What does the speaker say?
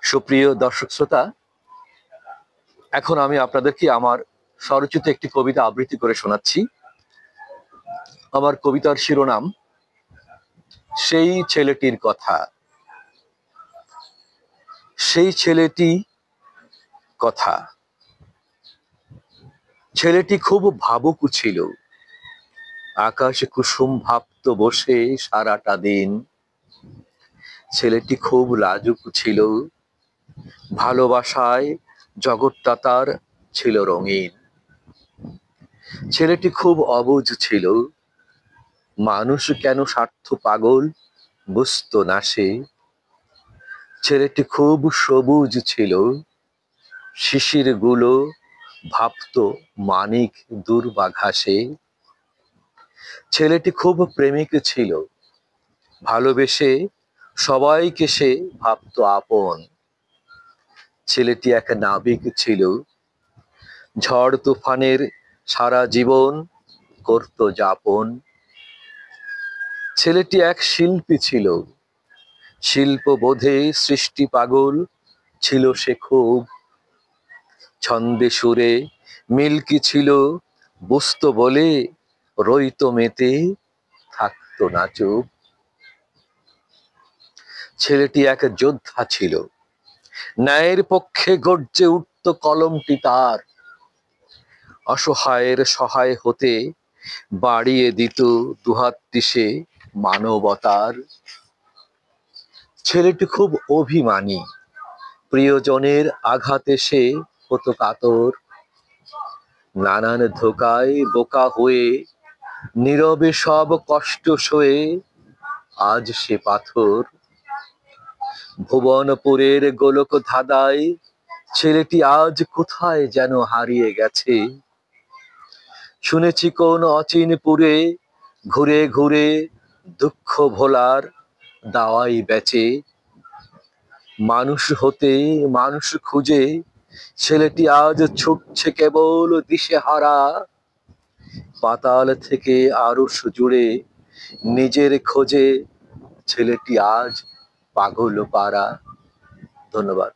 সুপ্রিয় দর্শক শ্রোতা, এখন আমি আপনাদেরকে আমার স্বরচিত একটি কবিতা আবৃত্তি করে শোনাচ্ছি। আমার কবিতার শিরোনাম সেই ছেলেটির কথা। সেই ছেলেটি কথা। ছেলেটি খুব ভাবুক ছিল, আকাশে কুসুম ভাবত বসে সারাটা দিন। ছেলেটি খুব লাজুক ছিল, ভালোবাসায় জগৎটা তার ছিল রঙিন। ছেলেটি খুব অবুঝ ছিল, মানুষ কেন স্বার্থ পাগল বুঝতো না সে। ছেলেটি খুব সবুজ ছিল, শিশির গুলো ভাবতো মানিক দুর্বাঘাসে। ছেলেটি খুব প্রেমিক ছিল, ভালোবেসে সবাইকে সে ভাবতো আপন। ছেলেটি এক নাবিক ছিল, ঝড় তুফানের সারা জীবন করত যাপন। ছেলেটি এক শিল্পী ছিল, শিল্পবোধে সৃষ্টি পাগল ছিল সে খুব। ছন্দে সুরে মিল্কি ছিল, বুঝতো বলে রইতো মেতে, থাকতো না চুপ। ছেলেটি এক যোদ্ধা ছিল, ন্যায়ের পক্ষে গর্জে উঠত কলমটি তার। অসহায়ের সহায় হতে বাড়িয়ে দিত দুহাতটি সে মানবতার। ছেলেটি খুব অভিমানী, প্রিয়জনের আঘাতে সে হতো কাতর। নানান ধোকায় বোকা হয়ে নীরবে সব কষ্ট সয়ে আজ সে পাথর। ভুবনপুরের গোলক ধাঁধায় ছেলেটি আজ কোথায় যেন হারিয়ে গেছে। শুনেছি কোন অচিনপুরে ঘুরে ঘুরে দুঃখ ভোলার দাওয়াই বেচে। মানুষ হতে মানুষ খুঁজে ছেলেটি আজ ছুটছে কেবল দিশেহারা। পাতাল থেকে আরশ জুড়ে নিজের খোঁজে ছেলেটি আজ পাগল পারা। ধন্যবাদ।